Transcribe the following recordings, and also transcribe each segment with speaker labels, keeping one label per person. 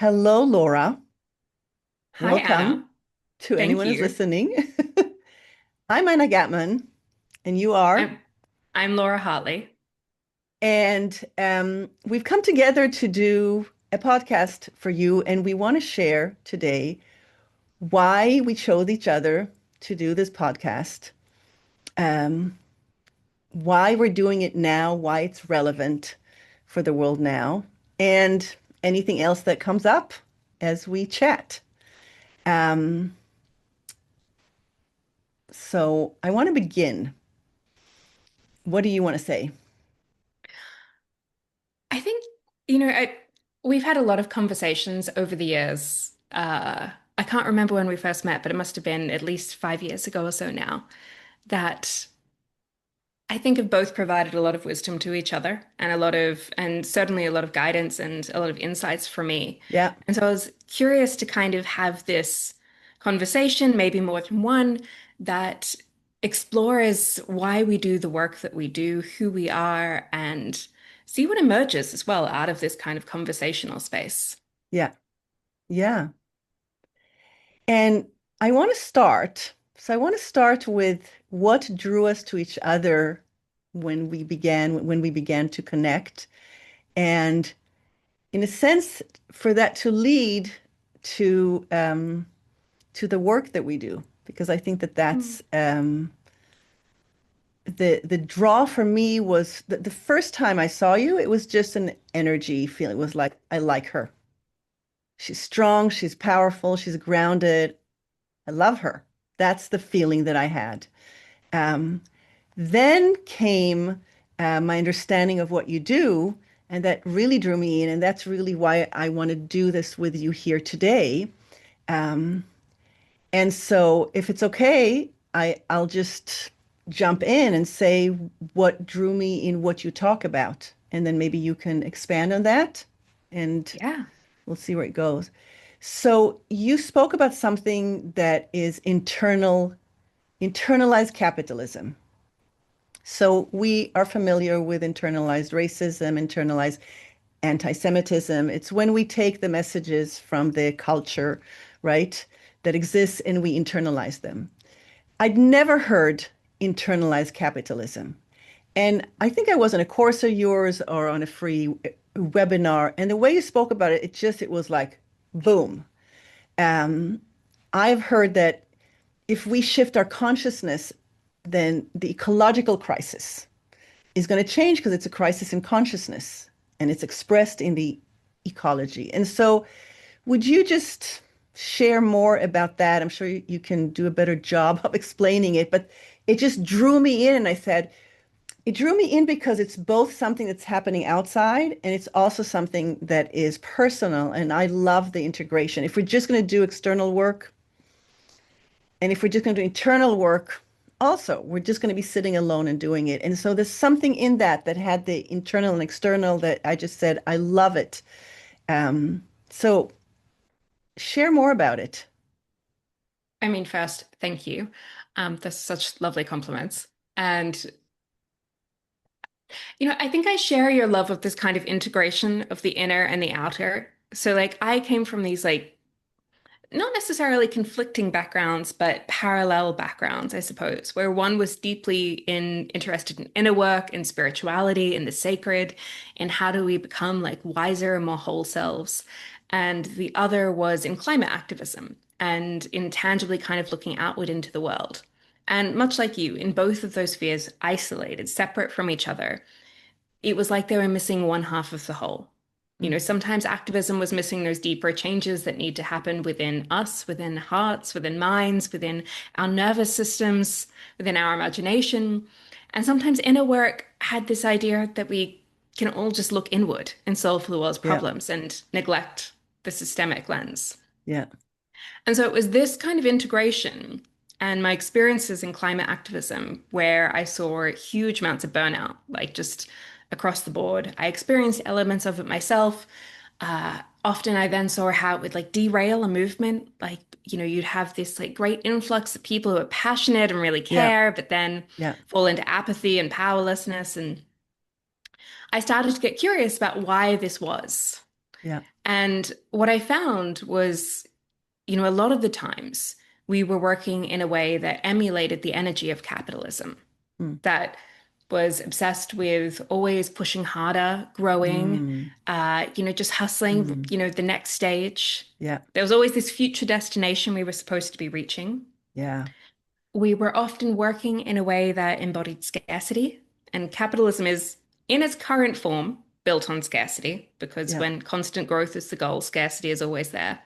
Speaker 1: Hello, Laura.
Speaker 2: Hi,
Speaker 1: Welcome
Speaker 2: Anna.
Speaker 1: to
Speaker 2: Thank
Speaker 1: anyone who's
Speaker 2: you.
Speaker 1: listening. I'm Anna Gatman, and you are.
Speaker 2: I'm I'm Laura Hartley.
Speaker 1: And we've come together to do a podcast for you, and we want to share today why we chose each other to do this podcast, um, why we're doing it now, why it's relevant for the world now, and anything else that comes up as we chat. Um, so I want to begin. What do you want to say?
Speaker 2: I think, we've had a lot of conversations over the years. I can't remember when we first met, but it must have been at least 5 years ago or so now, that I think have both provided a lot of wisdom to each other and certainly a lot of guidance and a lot of insights for me.
Speaker 1: Yeah.
Speaker 2: And so I was curious to kind of have this conversation, maybe more than one, that explores why we do the work that we do, who we are, and see what emerges as well out of this kind of conversational space.
Speaker 1: Yeah. Yeah. And I want to start. So I want to start with what drew us to each other when we began to connect. And in a sense, for that to lead to the work that we do, because I think that
Speaker 2: Mm.
Speaker 1: that's the draw for me was the first time I saw you, it was just an energy feeling. It was like, I like her. She's strong, she's powerful, she's grounded. I love her. That's the feeling that I had. Um, then came my understanding of what you do, and that really drew me in. And that's really why I want to do this with you here today. Um, and so, if it's okay, I'll just jump in and say what drew me in what you talk about. And then maybe you can expand on that, and
Speaker 2: Yeah.
Speaker 1: we'll see where it goes. So, you spoke about something that is internalized capitalism. So we are familiar with internalized racism, internalized anti-Semitism. It's when we take the messages from the culture, right, that exists and we internalize them. I'd never heard internalized capitalism. And I think I was on a course of yours or on a free webinar, and the way you spoke about it, it was like boom. Um, I've heard that if we shift our consciousness, then the ecological crisis is going to change because it's a crisis in consciousness and it's expressed in the ecology. And so, would you just share more about that? I'm sure you can do a better job of explaining it, but it just drew me in. And I said, it drew me in because it's both something that's happening outside and it's also something that is personal. And I love the integration. If we're just going to do external work, and if we're just going to do internal work, also, we're just going to be sitting alone and doing it. And so there's something in that that had the internal and external that I just said, I love it. So share more about it.
Speaker 2: I mean, first, thank you. That's such lovely compliments. And I think I share your love of this kind of integration of the inner and the outer. So, like, I came from these, like, not necessarily conflicting backgrounds, but parallel backgrounds, I suppose, where one was deeply interested in inner work, in spirituality, in the sacred, in how do we become like wiser and more whole selves. And the other was in climate activism and in tangibly kind of looking outward into the world. And much like you, in both of those spheres, isolated, separate from each other, it was like they were missing one half of the whole. Sometimes activism was missing those deeper changes that need to happen within us, within hearts, within minds, within our nervous systems, within our imagination. And sometimes inner work had this idea that we can all just look inward and solve the world's
Speaker 1: Yeah,
Speaker 2: problems and neglect the systemic lens.
Speaker 1: yeah,
Speaker 2: And so it was this kind of integration and my experiences in climate activism where I saw huge amounts of burnout, like just across the board. I experienced elements of it myself. Often I then saw how it would like derail a movement. Like, you'd have this like great influx of people who are passionate and really
Speaker 1: yeah,
Speaker 2: care, but then
Speaker 1: yeah,
Speaker 2: fall into apathy and powerlessness. And I started to get curious about why this was.
Speaker 1: yeah,
Speaker 2: And what I found was, a lot of the times we were working in a way that emulated the energy of capitalism,
Speaker 1: Mm.
Speaker 2: that was obsessed with always pushing harder, growing,
Speaker 1: Mm.
Speaker 2: just hustling,
Speaker 1: Mm.
Speaker 2: the next stage.
Speaker 1: Yeah.
Speaker 2: There was always this future destination we were supposed to be reaching.
Speaker 1: Yeah.
Speaker 2: We were often working in a way that embodied scarcity, and capitalism is, in its current form, built on scarcity, because
Speaker 1: Yeah.
Speaker 2: when constant growth is the goal, scarcity is always there.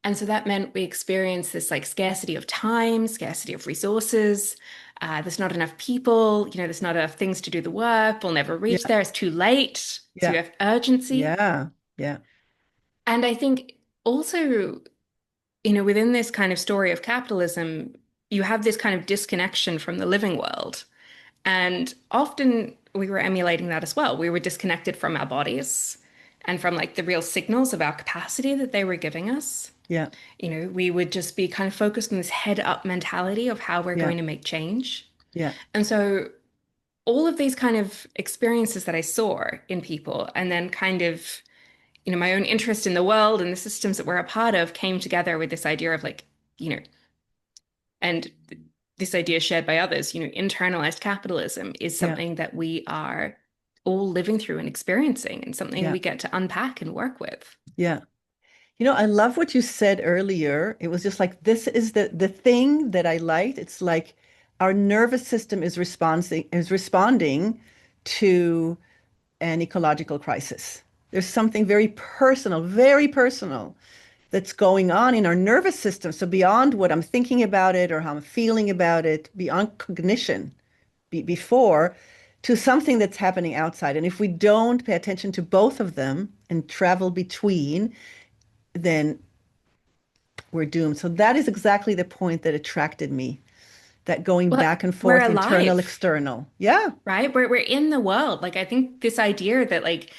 Speaker 2: And so that meant we experienced this like scarcity of time, scarcity of resources. There's not enough people, there's not enough things to do the work. We'll never reach
Speaker 1: Yeah.
Speaker 2: there. It's too late. So you
Speaker 1: Yeah.
Speaker 2: have urgency.
Speaker 1: Yeah. Yeah.
Speaker 2: And I think also, within this kind of story of capitalism, you have this kind of disconnection from the living world. And often we were emulating that as well. We were disconnected from our bodies and from like the real signals of our capacity that they were giving us.
Speaker 1: Yeah.
Speaker 2: We would just be kind of focused on this head up mentality of how we're
Speaker 1: Yeah.
Speaker 2: going to make change.
Speaker 1: Yeah.
Speaker 2: And so all of these kind of experiences that I saw in people, and then kind of, my own interest in the world and the systems that we're a part of came together with this idea of like, you know, and this idea shared by others, internalized capitalism is
Speaker 1: Yeah.
Speaker 2: something that we are all living through and experiencing and something
Speaker 1: Yeah.
Speaker 2: we get to unpack and work with.
Speaker 1: Yeah. I love what you said earlier. It was just like this is the thing that I liked. It's like our nervous system is responding to an ecological crisis. There's something very personal that's going on in our nervous system. So beyond what I'm thinking about it or how I'm feeling about it, beyond cognition, before to something that's happening outside. And if we don't pay attention to both of them and travel between, then we're doomed. So that is exactly the point that attracted me, that going
Speaker 2: Well,
Speaker 1: back and
Speaker 2: we're
Speaker 1: forth, internal,
Speaker 2: alive.
Speaker 1: external. Yeah,
Speaker 2: Right? We're in the world. Like I think this idea that like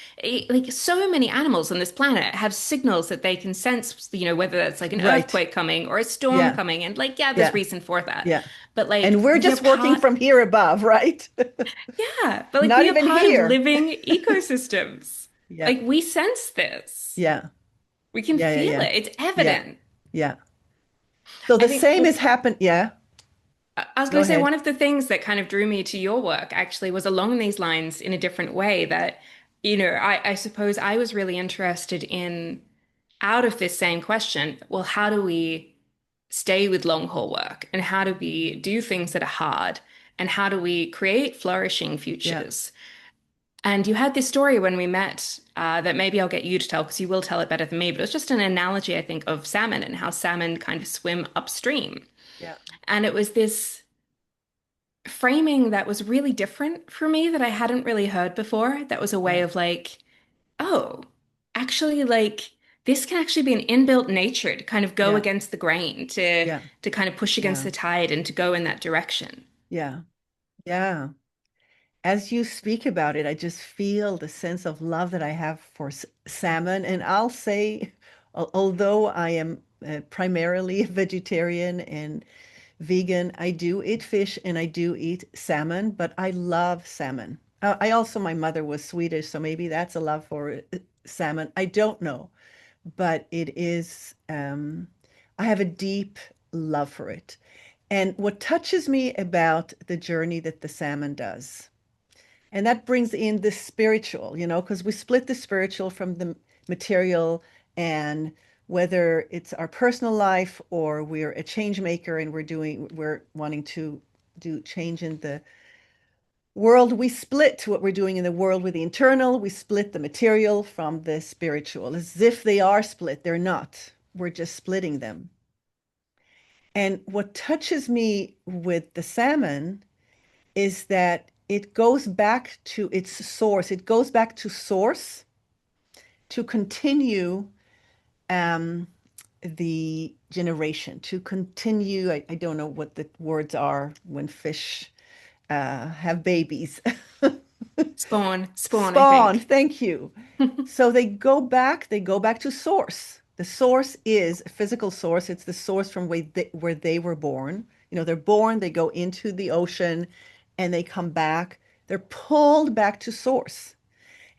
Speaker 2: so many animals on this planet have signals that they can sense, whether that's like an
Speaker 1: right.
Speaker 2: earthquake coming or a storm
Speaker 1: Yeah,
Speaker 2: coming. And like, yeah, there's
Speaker 1: yeah,
Speaker 2: reason for that.
Speaker 1: yeah.
Speaker 2: But
Speaker 1: And
Speaker 2: like
Speaker 1: we're
Speaker 2: we are
Speaker 1: just working
Speaker 2: part,
Speaker 1: from here above, right?
Speaker 2: yeah, but like
Speaker 1: Not
Speaker 2: we are
Speaker 1: even
Speaker 2: part of
Speaker 1: here.
Speaker 2: living ecosystems.
Speaker 1: Yeah,
Speaker 2: Like we sense this.
Speaker 1: yeah,
Speaker 2: We can
Speaker 1: yeah, yeah,
Speaker 2: feel
Speaker 1: yeah,
Speaker 2: it. It's
Speaker 1: yeah,
Speaker 2: evident.
Speaker 1: yeah. So
Speaker 2: I
Speaker 1: the
Speaker 2: think
Speaker 1: same has happened. Yeah,
Speaker 2: I was
Speaker 1: go
Speaker 2: going to say
Speaker 1: ahead.
Speaker 2: one of the things that kind of drew me to your work actually was along these lines in a different way that, I suppose I was really interested in out of this same question, well, how do we stay with long haul work and how do we do things that are hard and how do we create flourishing
Speaker 1: Yeah,
Speaker 2: futures? And you had this story when we met that maybe I'll get you to tell because you will tell it better than me, but it was just an analogy, I think, of salmon and how salmon kind of swim upstream.
Speaker 1: yeah,
Speaker 2: And it was this framing that was really different for me that I hadn't really heard before. That was a way
Speaker 1: yeah,
Speaker 2: of like, oh, actually, like this can actually be an inbuilt nature to kind of go
Speaker 1: yeah,
Speaker 2: against the grain, to
Speaker 1: yeah,
Speaker 2: kind of push against
Speaker 1: yeah,
Speaker 2: the tide and to go in that direction.
Speaker 1: yeah, yeah. As you speak about it, I just feel the sense of love that I have for salmon. And I'll say, although I am primarily a vegetarian and vegan, I do eat fish and I do eat salmon, but I love salmon. My mother was Swedish, so maybe that's a love for salmon. I don't know, but it is, I have a deep love for it. And what touches me about the journey that the salmon does, and that brings in the spiritual, because we split the spiritual from the material. And whether it's our personal life or we're a change maker and we're wanting to do change in the world, we split what we're doing in the world with the internal. We split the material from the spiritual as if they are split. They're not. We're just splitting them. And what touches me with the salmon is that it goes back to its source. It goes back to source to continue um, the generation, to continue. I don't know what the words are when fish have babies.
Speaker 2: Spawn, I
Speaker 1: Spawn,
Speaker 2: think.
Speaker 1: thank you. So they go back to source. The source is a physical source. It's the source from where they were born. They're born, they go into the ocean, and they come back. They're pulled back to source.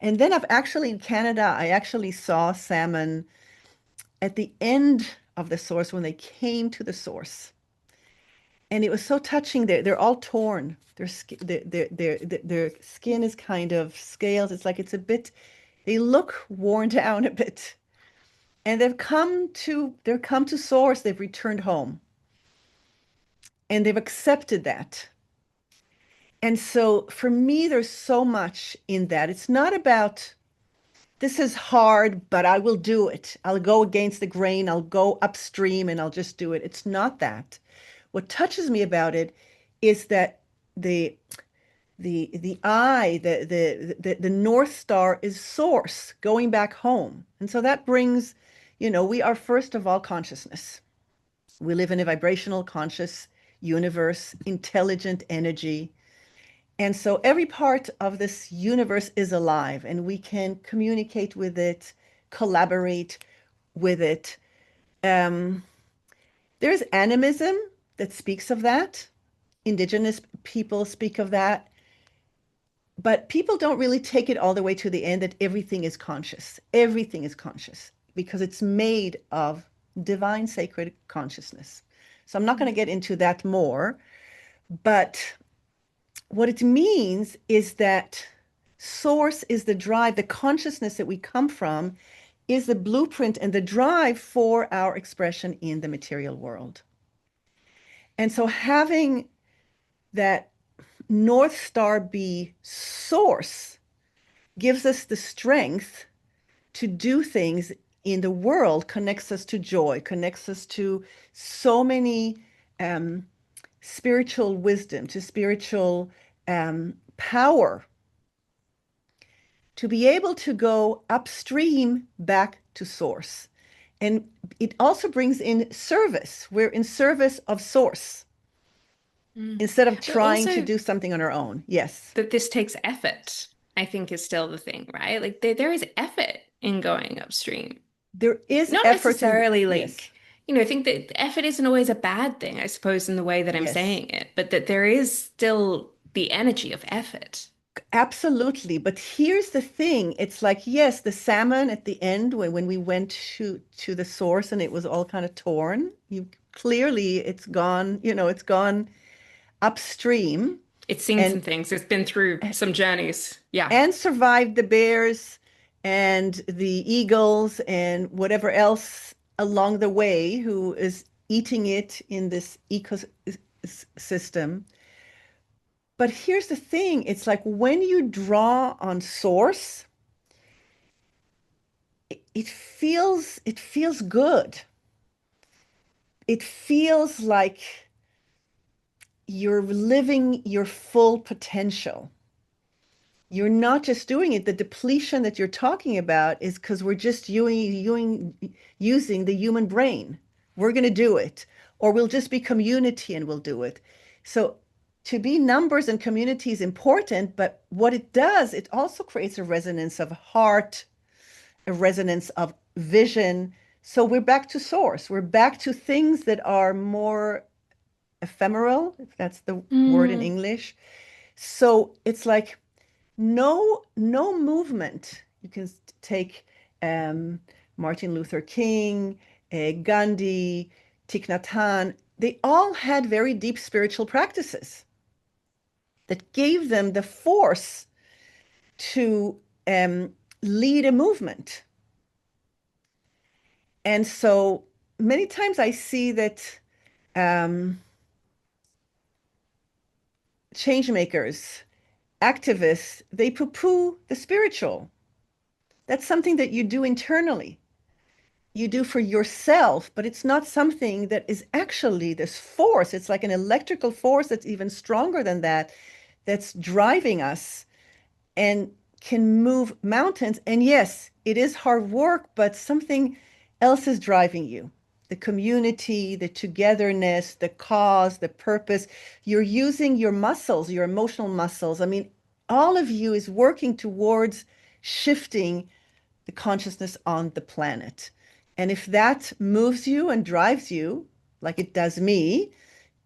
Speaker 1: And then I've actually in Canada, I actually saw salmon at the end of the source when they came to the source. And it was so touching. They're all torn. Their skin is kind of scales. It's like it's a bit, they look worn down a bit. And they've come to source. They've returned home. And they've accepted that. And so for me, there's so much in that. It's not about this is hard, but I will do it. I'll go against the grain. I'll go upstream and I'll just do it. It's not that. What touches me about it is that the the eye, the North Star is source, going back home. And so that brings, we are first of all consciousness. We live in a vibrational conscious universe, intelligent energy. And so every part of this universe is alive and we can communicate with it, collaborate with it. There's animism that speaks of that. Indigenous people speak of that. But people don't really take it all the way to the end that everything is conscious. Everything is conscious because it's made of divine sacred consciousness. So I'm not going to get into that more. But what it means is that source is the drive, the consciousness that we come from is the blueprint and the drive for our expression in the material world. And so having that North Star be source gives us the strength to do things in the world, connects us to joy, connects us to so many spiritual wisdom, to spiritual power, to be able to go upstream back to source. And it also brings in service. We're in service of source instead of
Speaker 2: But
Speaker 1: trying to
Speaker 2: also
Speaker 1: do something on our own. Yes.
Speaker 2: that this takes effort, I think is still the thing, right? Like there is effort in going upstream.
Speaker 1: There is
Speaker 2: Not
Speaker 1: effort in,
Speaker 2: necessarily
Speaker 1: yes,
Speaker 2: like, I think that effort isn't always a bad thing, I suppose, in the way that I'm
Speaker 1: yes,
Speaker 2: saying it, but that there is still the energy of effort.
Speaker 1: absolutely. But here's the thing. It's like, yes, the salmon at the end when we went to the source and it was all kind of torn, you clearly it's gone, it's gone upstream
Speaker 2: It's seen
Speaker 1: and
Speaker 2: some things, it's been through some journeys. Yeah.
Speaker 1: and survived the bears and the eagles and whatever else along the way who is eating it in this ecosystem. But here's the thing, it's like when you draw on source, it feels good. It feels like you're living your full potential. You're not just doing it. The depletion that you're talking about is because we're just using the human brain. We're going to do it, or we'll just be community and we'll do it. So to be numbers and community is important, but what it does, it also creates a resonance of heart, a resonance of vision. So we're back to source. We're back to things that are more ephemeral, if that's the word in
Speaker 2: Mm.
Speaker 1: English. So it's like no movement. You can take Martin Luther King, Gandhi, Thich Nhat Hanh. They all had very deep spiritual practices that gave them the force to lead a movement. And so many times I see that change makers, activists, they poo-poo the spiritual. That's something that you do internally. You do for yourself, but it's not something that is actually this force. It's like an electrical force that's even stronger than that, that's driving us and can move mountains. And yes, it is hard work, but something else is driving you. The community, the togetherness, the cause, the purpose. You're using your muscles, your emotional muscles. I mean, all of you is working towards shifting the consciousness on the planet. And if that moves you and drives you, like it does me,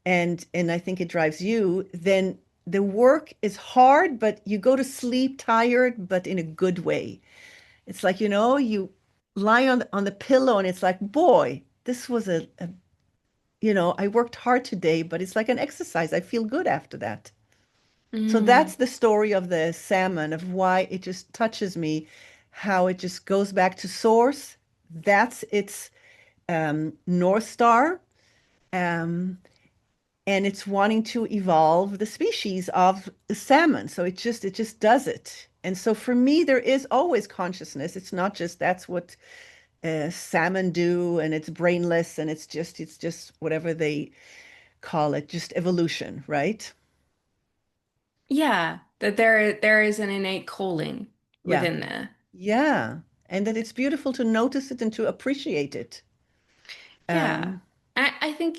Speaker 1: and I think it drives you, then the work is hard, but you go to sleep tired, but in a good way. It's like, you lie on the pillow and it's like, boy, this was I worked hard today, but it's like an exercise. I feel good after that. So
Speaker 2: Mm.
Speaker 1: that's the story of the salmon, of why it just touches me, how it just goes back to source. That's its North Star. Um, and it's wanting to evolve the species of the salmon. So it just does it. And so for me, there is always consciousness. It's not just that's what salmon do, and it's brainless, and it's just whatever they call it, just evolution, right?
Speaker 2: Yeah, that there is an innate calling
Speaker 1: Yeah.
Speaker 2: within there.
Speaker 1: Yeah. And that it's beautiful to notice it and to appreciate it.
Speaker 2: Yeah.
Speaker 1: Um,
Speaker 2: I think,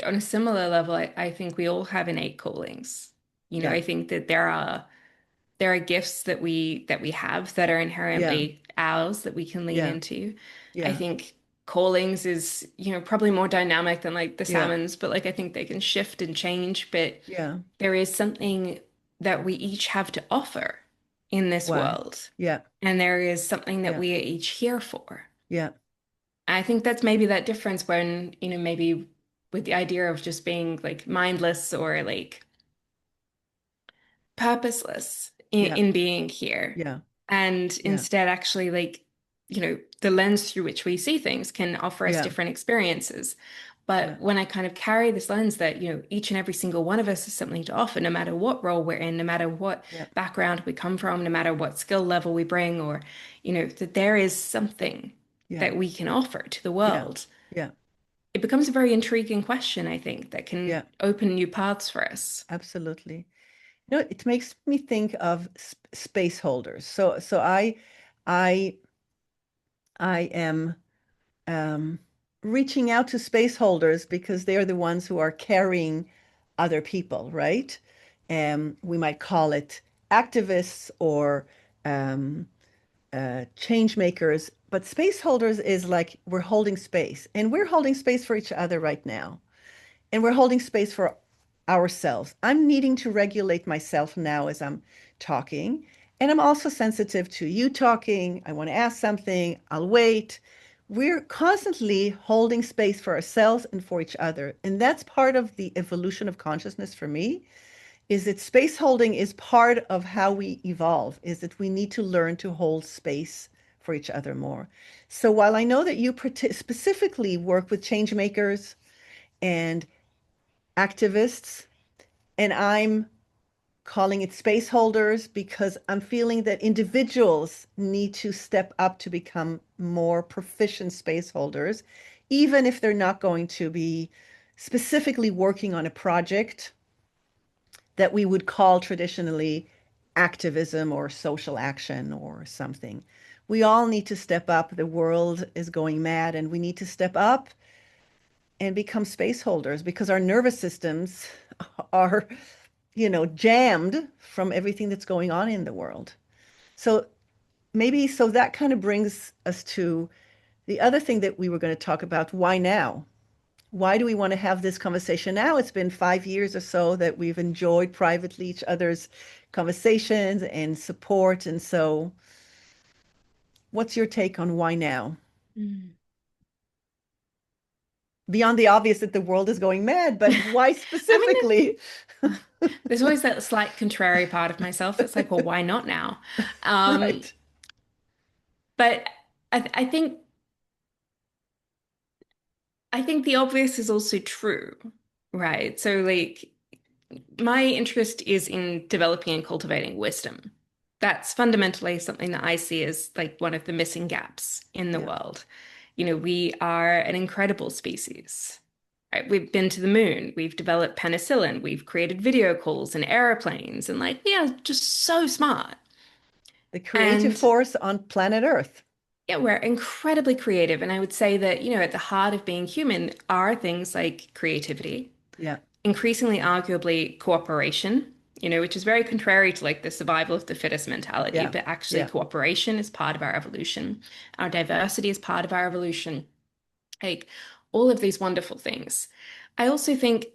Speaker 2: on a similar level, I think we all have innate callings.
Speaker 1: yeah.
Speaker 2: I think that there are gifts that we have that are
Speaker 1: Yeah.
Speaker 2: inherently ours that we can lean
Speaker 1: Yeah.
Speaker 2: into. I
Speaker 1: Yeah.
Speaker 2: think callings is, probably more dynamic than like the
Speaker 1: Yeah.
Speaker 2: salmons, but like I think they can shift and change, but
Speaker 1: Yeah.
Speaker 2: there is something that we each have to offer in this
Speaker 1: Wow.
Speaker 2: world.
Speaker 1: Yeah.
Speaker 2: And there is something that
Speaker 1: Yeah.
Speaker 2: we are each here for.
Speaker 1: Yeah.
Speaker 2: I think that's maybe that difference when, maybe with the idea of just being like mindless or like purposeless
Speaker 1: Yeah.
Speaker 2: in being here.
Speaker 1: Yeah.
Speaker 2: And
Speaker 1: Yeah.
Speaker 2: instead, actually, like, the lens through which we see things can offer us
Speaker 1: Yeah.
Speaker 2: different experiences. But
Speaker 1: Yeah.
Speaker 2: when I kind of carry this lens that, each and every single one of us has something to offer, no matter what role we're in, no matter what
Speaker 1: Yeah.
Speaker 2: background we come from, no matter what skill level we bring, or, that there is something
Speaker 1: Yeah.
Speaker 2: that we can offer to the
Speaker 1: Yeah.
Speaker 2: world,
Speaker 1: Yeah.
Speaker 2: it becomes a very intriguing question, I think, that can
Speaker 1: Yeah.
Speaker 2: open new paths for us.
Speaker 1: Absolutely. It makes me think of space holders. So I I am um, reaching out to space holders because they are the ones who are carrying other people, right? We might call it activists or um, change makers, but space holders is like we're holding space, and we're holding space for each other right now, and we're holding space for ourselves. I'm needing to regulate myself now as I'm talking. And I'm also sensitive to you talking. I want to ask something. I'll wait. We're constantly holding space for ourselves and for each other. And that's part of the evolution of consciousness for me, is that space holding is part of how we evolve, is that we need to learn to hold space for each other more. So while I know that you specifically work with change makers and activists, and I'm calling it space holders because I'm feeling that individuals need to step up to become more proficient space holders, even if they're not going to be specifically working on a project that we would call traditionally activism or social action or something. We all need to step up. The world is going mad, and we need to step up and become space holders because our nervous systems are, jammed from everything that's going on in the world. So so that kind of brings us to the other thing that we were going to talk about. Why now? Why do we want to have this conversation now? It's been 5 years or so that we've enjoyed privately each other's conversations and support. And so, what's your take on why now?
Speaker 2: Mm.
Speaker 1: Beyond the obvious that the world is going mad, but why
Speaker 2: I mean,
Speaker 1: specifically?
Speaker 2: there's always that slight contrary part of myself that's like, well, why not now? Um,
Speaker 1: Right.
Speaker 2: but I think the obvious is also true, right? So like my interest is in developing and cultivating wisdom. That's fundamentally something that I see as like one of the missing gaps in the
Speaker 1: Yeah.
Speaker 2: world. We are an incredible species. Right? We've been to the moon, we've developed penicillin, we've created video calls and airplanes, and like we are just so smart.
Speaker 1: The creative
Speaker 2: And
Speaker 1: force on planet Earth.
Speaker 2: yeah, we're incredibly creative. And I would say that, at the heart of being human are things like creativity,
Speaker 1: Yeah.
Speaker 2: increasingly arguably cooperation, which is very contrary to like the survival of the fittest mentality,
Speaker 1: Yeah.
Speaker 2: but actually
Speaker 1: Yeah.
Speaker 2: cooperation is part of our evolution. Our diversity is part of our evolution. Like all of these wonderful things. I also think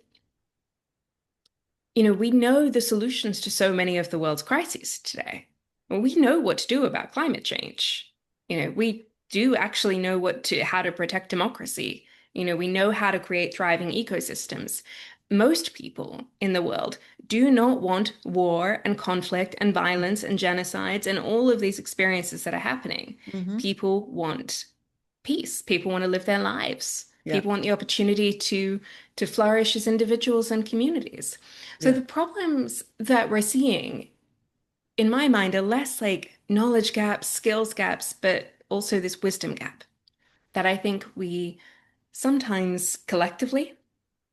Speaker 2: we know the solutions to so many of the world's crises today. Well, we know what to do about climate change. We do actually know how to protect democracy. We know how to create thriving ecosystems. Most people in the world do not want war and conflict and violence and genocides and all of these experiences that are happening.
Speaker 1: Hmm.
Speaker 2: People want peace. People want to live their lives.
Speaker 1: Yeah.
Speaker 2: People want the opportunity to flourish as individuals and communities. So
Speaker 1: Yeah.
Speaker 2: the problems that we're seeing, in my mind, are less like knowledge gaps, skills gaps, but also this wisdom gap that I think we sometimes collectively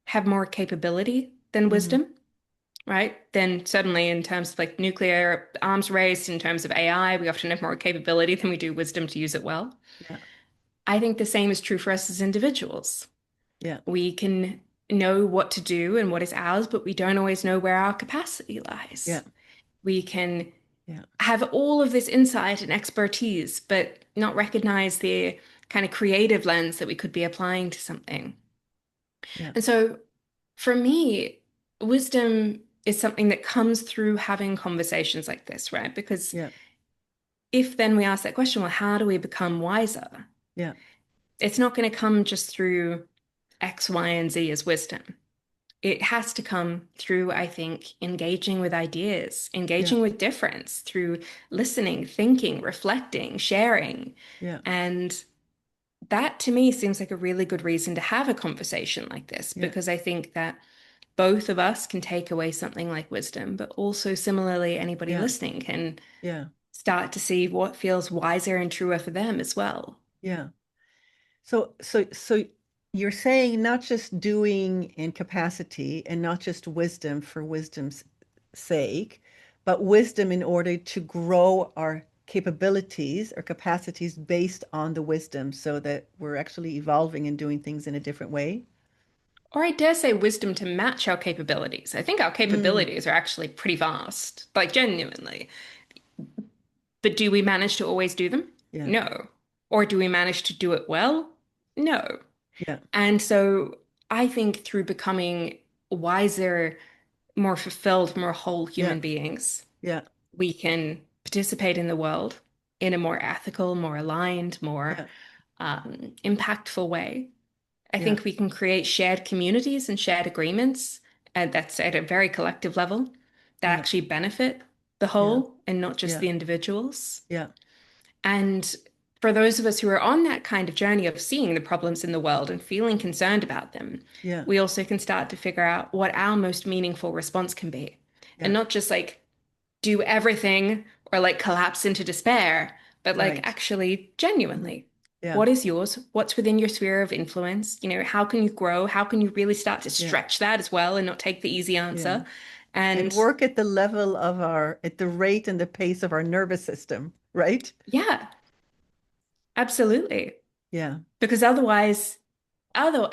Speaker 2: have more capability than
Speaker 1: Hmm.
Speaker 2: wisdom, right? Then suddenly in terms of like nuclear arms race, in terms of AI, we often have more capability than we do wisdom to use it well.
Speaker 1: Yeah.
Speaker 2: I think the same is true for us as individuals.
Speaker 1: Yeah.
Speaker 2: We can know what to do and what is ours, but we don't always know where our capacity
Speaker 1: Yeah.
Speaker 2: lies. We can
Speaker 1: Yeah.
Speaker 2: have all of this insight and expertise, but not recognize the kind of creative lens that we could be applying to something.
Speaker 1: Yeah.
Speaker 2: And so for me, wisdom is something that comes through having conversations like this, right? Because
Speaker 1: Yeah.
Speaker 2: if then we ask that question, well, how do we become wiser?
Speaker 1: Yeah.
Speaker 2: It's not going to come just through X, Y, and Z as wisdom. It has to come through, I think, engaging with ideas,
Speaker 1: Yeah.
Speaker 2: engaging with difference through listening, thinking, reflecting, sharing.
Speaker 1: Yeah.
Speaker 2: And that to me seems like a really good reason to have a conversation like this,
Speaker 1: Yeah.
Speaker 2: because I think that both of us can take away something like wisdom, but also similarly, anybody
Speaker 1: Yeah.
Speaker 2: listening can
Speaker 1: Yeah.
Speaker 2: start to see what feels wiser and truer for them as well.
Speaker 1: Yeah. So you're saying not just doing in capacity and not just wisdom for wisdom's sake, but wisdom in order to grow our capabilities or capacities based on the wisdom so that we're actually evolving and doing things in a different way.
Speaker 2: Or I dare say wisdom to match our capabilities. I think our
Speaker 1: Mm,
Speaker 2: capabilities are actually pretty vast, like genuinely. But do we manage to always do them?
Speaker 1: yeah.
Speaker 2: No. Or do we manage to do it well? No.
Speaker 1: Yeah.
Speaker 2: And so I think through becoming wiser, more fulfilled, more whole
Speaker 1: Yeah.
Speaker 2: human beings,
Speaker 1: Yeah.
Speaker 2: we can participate in the world in a more ethical, more aligned, more
Speaker 1: Yeah.
Speaker 2: impactful way. I
Speaker 1: Yeah.
Speaker 2: think we can create shared communities and shared agreements, and that's at a very collective level that
Speaker 1: Yeah.
Speaker 2: actually benefit the
Speaker 1: Yeah.
Speaker 2: whole and not just
Speaker 1: Yeah.
Speaker 2: the individuals.
Speaker 1: Yeah.
Speaker 2: And for those of us who are on that kind of journey of seeing the problems in the world and feeling concerned about them,
Speaker 1: Yeah.
Speaker 2: we also can start to figure out what our most meaningful response can be. And
Speaker 1: Yeah.
Speaker 2: not just like do everything or like collapse into despair, but like
Speaker 1: Right.
Speaker 2: actually genuinely,
Speaker 1: Yeah.
Speaker 2: what is yours? What's within your sphere of influence? How can you grow? How can you really start to
Speaker 1: Yeah.
Speaker 2: stretch that as well and not take the easy
Speaker 1: Yeah.
Speaker 2: answer?
Speaker 1: And
Speaker 2: And
Speaker 1: work at the level of at the rate and the pace of our nervous system, right?
Speaker 2: yeah, absolutely.
Speaker 1: Yeah.
Speaker 2: Because other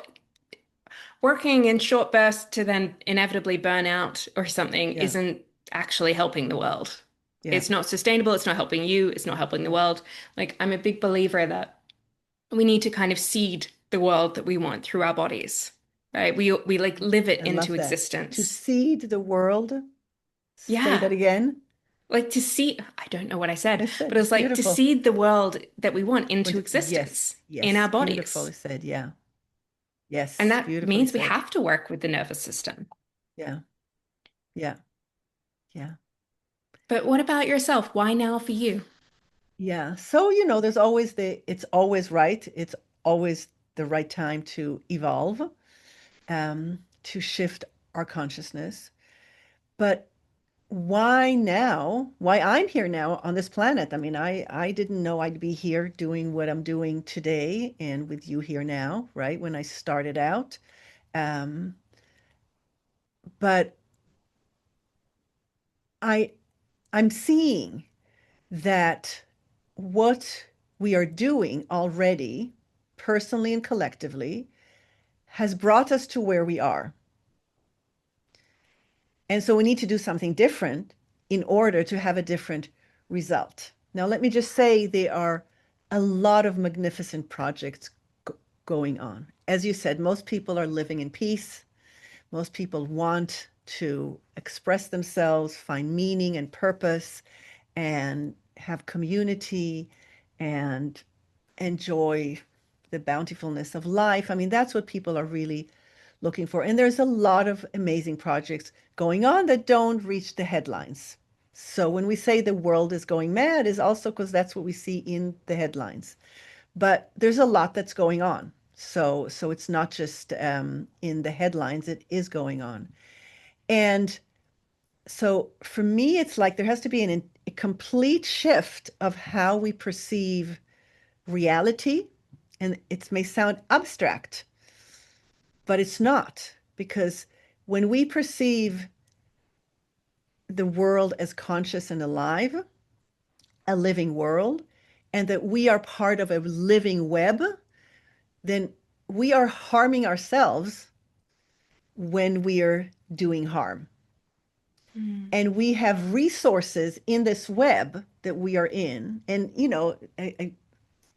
Speaker 2: working in short bursts to then inevitably burn out or something
Speaker 1: Yeah.
Speaker 2: isn't actually helping the world.
Speaker 1: Yeah.
Speaker 2: It's not sustainable. It's not helping you. It's not helping the
Speaker 1: Yeah.
Speaker 2: world. Like, I'm a big believer that we need to kind of seed the world that we want through our bodies, right? We like live it
Speaker 1: I
Speaker 2: into
Speaker 1: love that. To
Speaker 2: existence.
Speaker 1: seed the world. Say that
Speaker 2: Yeah.
Speaker 1: again.
Speaker 2: Like to see, I don't know what I said,
Speaker 1: I said
Speaker 2: but it
Speaker 1: it's
Speaker 2: was like to
Speaker 1: beautiful.
Speaker 2: seed the world that we want into
Speaker 1: Yes.
Speaker 2: existence in our
Speaker 1: Yes. Beautiful. I
Speaker 2: bodies.
Speaker 1: said, yeah.
Speaker 2: And
Speaker 1: Yes.
Speaker 2: that
Speaker 1: Beautifully
Speaker 2: means we
Speaker 1: said.
Speaker 2: have to work with the nervous system.
Speaker 1: Yeah. Yeah. Yeah.
Speaker 2: But what about yourself? Why now for you?
Speaker 1: Yeah. So, there's always it's always right. It's always the right time to evolve, to shift our consciousness. But why now? Why I'm here now on this planet? I mean, I didn't know I'd be here doing what I'm doing today and with you here now, right? When I started out. Um, but I I'm seeing that what we are doing already, personally and collectively, has brought us to where we are. And so we need to do something different in order to have a different result. Now, let me just say there are a lot of magnificent projects going on. As you said, most people are living in peace. Most people want to express themselves, find meaning and purpose, and have community and enjoy the bountifulness of life. I mean, that's what people are really looking for. And there's a lot of amazing projects going on that don't reach the headlines. So when we say the world is going mad, is also because that's what we see in the headlines. But there's a lot that's going on. So it's not just in the headlines, it is going on. And so for me, it's like there has to be a complete shift of how we perceive reality. And it may sound abstract, but it's not, because when we perceive the world as conscious and alive, a living world, and that we are part of a living web, then we are harming ourselves when we are doing harm.
Speaker 2: Mm.
Speaker 1: And we have resources in this web that we are in. And,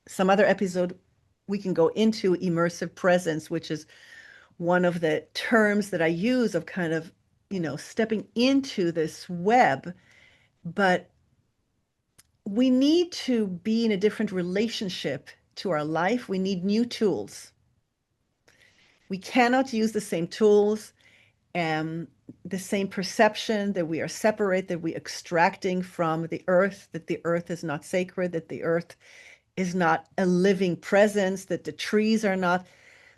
Speaker 1: some other episode, we can go into immersive presence, which is one of the terms that I use of kind of, stepping into this web. But we need to be in a different relationship to our life. We need new tools. We cannot use the same tools and the same perception that we are separate, that we're extracting from the earth, that the earth is not sacred, that the earth is not a living presence, that the trees are not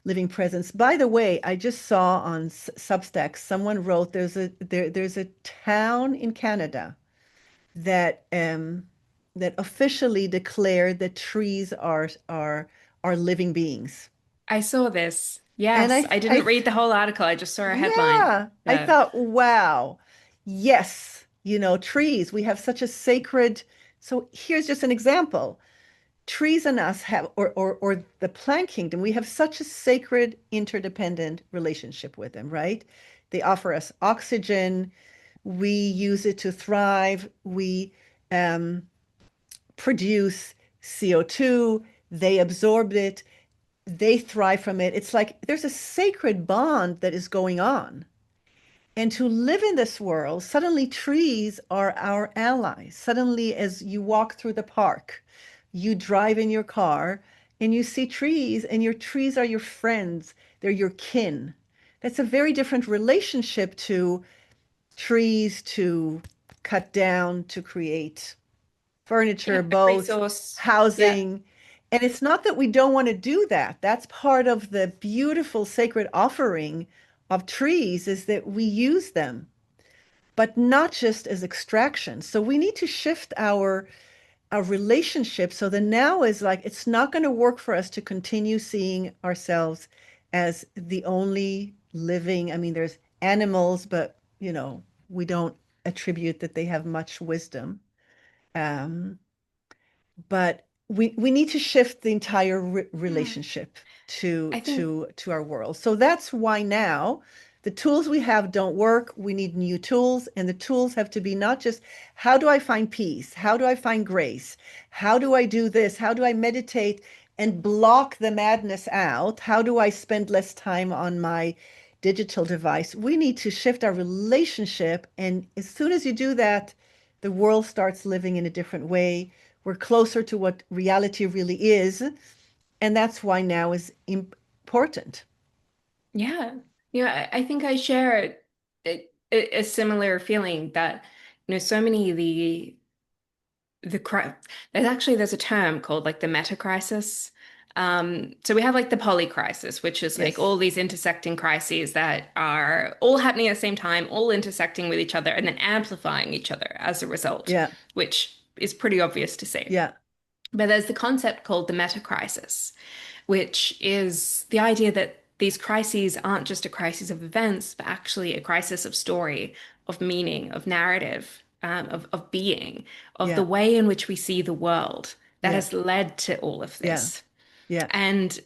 Speaker 1: living presence. By the way, I just saw on Substack, someone wrote there's a town in Canada that that officially declared that trees are living beings.
Speaker 2: I saw this.
Speaker 1: And
Speaker 2: Yes, I didn't read the whole article. I just saw a headline.
Speaker 1: yeah, I thought, wow, yes, trees, we have such a sacred. So here's just an example. Trees and us have, or the plant kingdom, we have such a sacred, interdependent relationship with them, right? They offer us oxygen. We use it to thrive. We produce CO2. They absorb it. They thrive from it. It's like there's a sacred bond that is going on. And to live in this world, suddenly trees are our allies. Suddenly, as you walk through the park, you drive in your car and you see trees, and your trees are your friends, they're your kin. That's a very different relationship to trees to cut down to create
Speaker 2: Yeah,
Speaker 1: furniture,
Speaker 2: a
Speaker 1: boats,
Speaker 2: resource. Yeah.
Speaker 1: housing. And it's not that we don't want to do that. That's part of the beautiful sacred offering of trees, is that we use them, but not just as extraction. So we need to shift our relationship so that now is like it's not going to work for us to continue seeing ourselves as the only living. I mean, there's animals, but we don't attribute that they have much wisdom. Um, but we need to shift the entire
Speaker 2: Yeah.
Speaker 1: relationship to
Speaker 2: I think,
Speaker 1: our world. So that's why now the tools we have don't work. We need new tools, and the tools have to be not just how do I find peace? How do I find grace? How do I do this? How do I meditate and block the madness out? How do I spend less time on my digital device? We need to shift our relationship, and as soon as you do that, the world starts living in a different way. We're closer to what reality really is. And that's why now is important.
Speaker 2: yeah. I think I share a similar feeling that, so many of there's a term called like the meta crisis. So we have like the poly crisis, which is like
Speaker 1: Yes.
Speaker 2: all these intersecting crises that are all happening at the same time, all intersecting with each other and then amplifying each other as a result,
Speaker 1: Yeah.
Speaker 2: which is pretty obvious to see.
Speaker 1: Yeah.
Speaker 2: But there's the concept called the meta crisis, which is the idea that these crises aren't just a crisis of events, but actually a crisis of story, of meaning, of narrative, of being, of the
Speaker 1: Yeah.
Speaker 2: way in which we see the world that
Speaker 1: Yeah.
Speaker 2: has led to all of
Speaker 1: Yeah.
Speaker 2: this.
Speaker 1: Yeah.
Speaker 2: And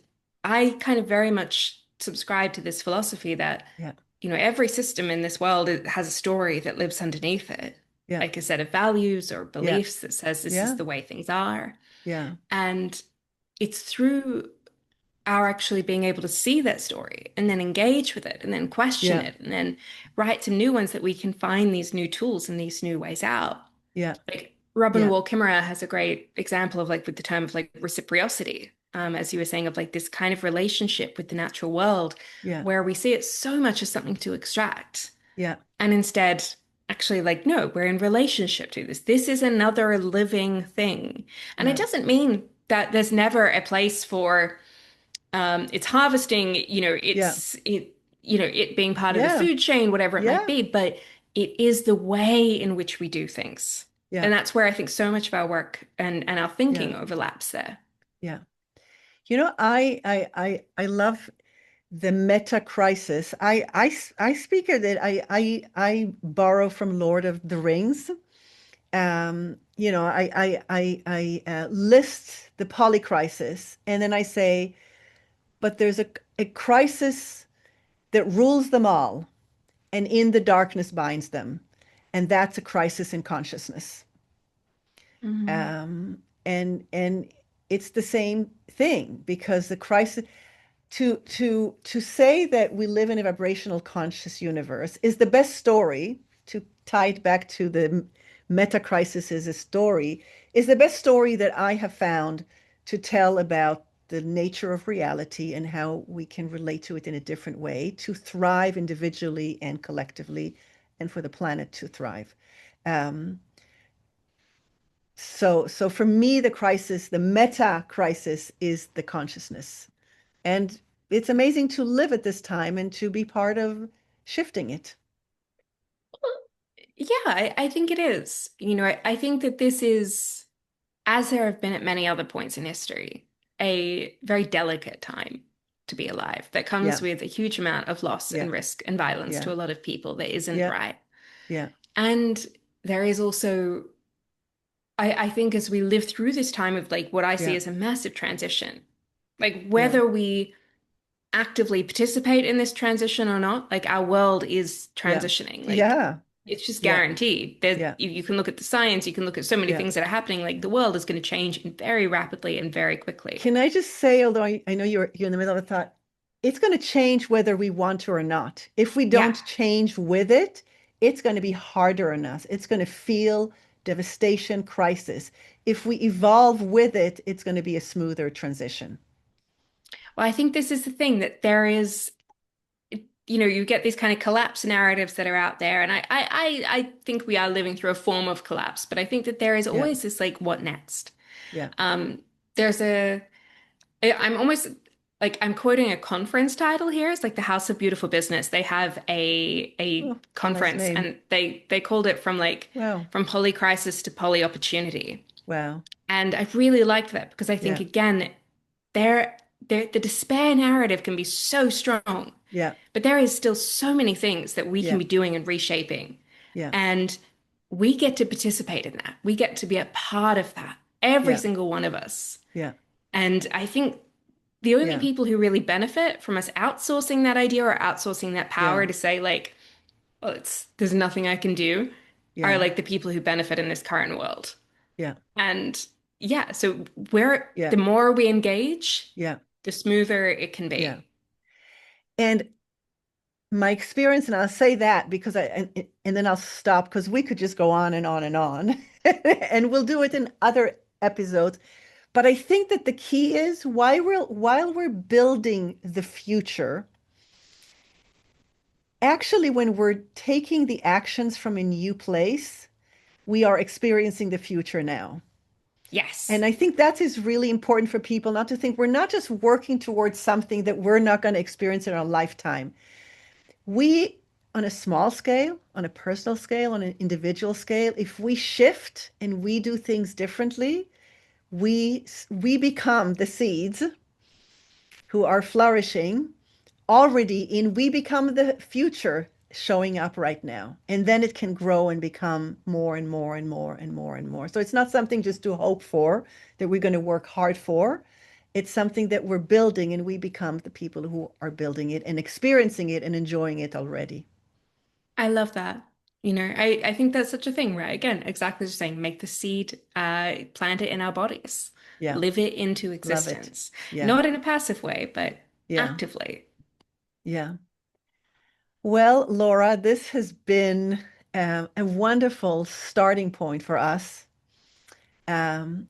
Speaker 2: I kind of very much subscribe to this philosophy that,
Speaker 1: Yeah.
Speaker 2: every system in this world has a story that lives underneath it,
Speaker 1: Yeah.
Speaker 2: like a set of values or
Speaker 1: Yeah.
Speaker 2: beliefs that says this is
Speaker 1: Yeah.
Speaker 2: the way things are.
Speaker 1: Yeah.
Speaker 2: And it's through our actually being able to see that story and then engage with it and then question
Speaker 1: Yeah.
Speaker 2: it and then write some new ones that we can find these new tools and these new ways out.
Speaker 1: Yeah.
Speaker 2: Like Robin
Speaker 1: Yeah.
Speaker 2: Wall Kimmerer has a great example of like with the term of like reciprocity, as you were saying, of like this kind of relationship with the natural world
Speaker 1: Yeah.
Speaker 2: where we see it so much as something to extract.
Speaker 1: Yeah.
Speaker 2: And instead, actually, like, no, we're in relationship to this. This is another living thing. And it
Speaker 1: Yeah.
Speaker 2: doesn't mean that there's never a place for it's harvesting,
Speaker 1: Yeah.
Speaker 2: it being part of the
Speaker 1: Yeah.
Speaker 2: food chain, whatever it might
Speaker 1: Yeah.
Speaker 2: be, but it is the way in which we do things.
Speaker 1: Yeah.
Speaker 2: And that's where I think so much of our work and our
Speaker 1: Yeah.
Speaker 2: thinking overlaps there.
Speaker 1: Yeah. I love the meta crisis. I speak of it. I borrow from Lord of the Rings. I list the polycrisis, and then I say, but there's a crisis that rules them all, and in the darkness binds them, and that's a crisis in consciousness.
Speaker 2: Mhm.
Speaker 1: And it's the same thing because the crisis to say that we live in a vibrational conscious universe is the best story to tie it back to the meta crisis is a story is the best story that I have found to tell about the nature of reality and how we can relate to it in a different way to thrive individually and collectively and for the planet to thrive. Um, so for me, the crisis, the meta crisis is the consciousness. And it's amazing to live at this time and to be part of shifting it.
Speaker 2: Yeah, I think it is. I think that this is, as there have been at many other points in history, a very delicate time to be alive that comes
Speaker 1: Yeah,
Speaker 2: with a huge amount of loss
Speaker 1: yeah,
Speaker 2: and risk and violence
Speaker 1: yeah,
Speaker 2: to a lot of people that isn't
Speaker 1: yeah,
Speaker 2: right.
Speaker 1: yeah,
Speaker 2: And there is also, I think, as we live through this time of like what I see
Speaker 1: yeah,
Speaker 2: as a massive transition, like
Speaker 1: yeah,
Speaker 2: whether we actively participate in this transition or not, like our world is
Speaker 1: yeah,
Speaker 2: transitioning. Like
Speaker 1: yeah,
Speaker 2: it's just
Speaker 1: yeah,
Speaker 2: guaranteed. There,
Speaker 1: yeah,
Speaker 2: you can look at the science, you can look at so many
Speaker 1: yeah.
Speaker 2: things that are happening. Like the world is going to change very rapidly and very quickly.
Speaker 1: Can I just say, although I know you're in the middle of a thought, it's going to change whether we want to or not. If we
Speaker 2: Yeah.
Speaker 1: don't change with it, it's going to be harder on us. It's going to feel devastation, crisis. If we evolve with it, it's going to be a smoother transition.
Speaker 2: Well, I think this is the thing that there is, you get these kind of collapse narratives that are out there, and I think we are living through a form of collapse, but I think that there is
Speaker 1: Yeah,
Speaker 2: always this like, what next?
Speaker 1: yeah.
Speaker 2: Um, there's a I'm almost like I'm quoting a conference title here. It's like the House of Beautiful Business. They have a
Speaker 1: Oh, nice
Speaker 2: conference
Speaker 1: name.
Speaker 2: and they called it from like
Speaker 1: Wow.
Speaker 2: from poly crisis to poly opportunity.
Speaker 1: Wow.
Speaker 2: And I really liked that because I think
Speaker 1: Yeah.
Speaker 2: again, there the despair narrative can be so strong,
Speaker 1: Yeah.
Speaker 2: but there is still so many things that we can
Speaker 1: Yeah.
Speaker 2: be doing and reshaping.
Speaker 1: Yeah.
Speaker 2: And we get to participate in that. We get to be a part of that, every
Speaker 1: Yeah.
Speaker 2: single one of us.
Speaker 1: Yeah.
Speaker 2: And I think the only
Speaker 1: Yeah.
Speaker 2: people who really benefit from us outsourcing that idea or outsourcing that power
Speaker 1: Yeah.
Speaker 2: to say like, well, there's nothing I can do are
Speaker 1: Yeah.
Speaker 2: like the people who benefit in this current world.
Speaker 1: Yeah.
Speaker 2: And yeah, so
Speaker 1: Yeah.
Speaker 2: the more we engage,
Speaker 1: Yeah.
Speaker 2: the smoother it can
Speaker 1: Yeah.
Speaker 2: be.
Speaker 1: And my experience, and I'll say that because and then I'll stop because we could just go on and on and on, and we'll do it in other episodes. But I think that the key is while we're building the future, actually, when we're taking the actions from a new place, we are experiencing the future now.
Speaker 2: Yes.
Speaker 1: And I think that is really important for people not to think we're not just working towards something that we're not going to experience in our lifetime. We, on a small scale, on a personal scale, on an individual scale, if we shift and we do things differently, we become the seeds who are flourishing already in we become the future showing up right now. And then it can grow and become more and more and more and more and more. So it's not something just to hope for that we're going to work hard for. It's something that we're building and we become the people who are building it and experiencing it and enjoying it already.
Speaker 2: I love that. I think that's such a thing, right? Again, exactly as you're saying, make the seed, plant it in our bodies.
Speaker 1: Yeah.
Speaker 2: live it into
Speaker 1: Love it.
Speaker 2: existence,
Speaker 1: Yeah.
Speaker 2: not in a passive way, but
Speaker 1: Yeah.
Speaker 2: actively.
Speaker 1: Yeah. Well, Laura, this has been a wonderful starting point for us. Um,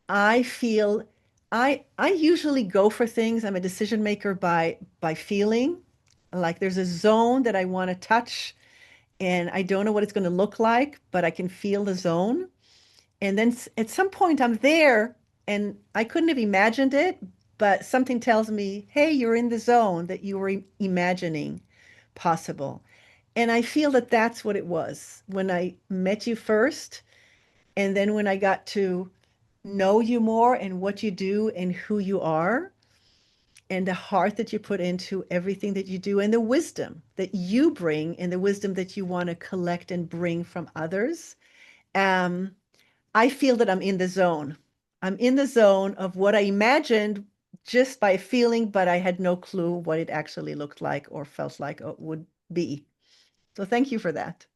Speaker 1: I feel I usually go for things. I'm a decision maker by feeling. Like there's a zone that I want to touch, and I don't know what it's going to look like, but I can feel the zone. And then at some point I'm there, and I couldn't have imagined it, but something tells me, hey, you're in the zone that you were imagining possible. And I feel that that's what it was when I met you first. And then when I got to know you more and what you do and who you are and the heart that you put into everything that you do and the wisdom that you bring and the wisdom that you want to collect and bring from others. Um, I feel that I'm in the zone. I'm in the zone of what I imagined just by feeling, but I had no clue what it actually looked like or felt like or would be. So thank you for that.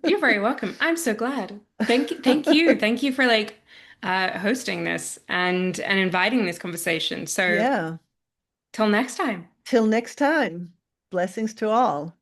Speaker 2: You're very welcome. I'm so glad. Thank you. Thank you for like hosting this and inviting this conversation. So
Speaker 1: Yeah.
Speaker 2: till next time.
Speaker 1: Till next time. Blessings to all.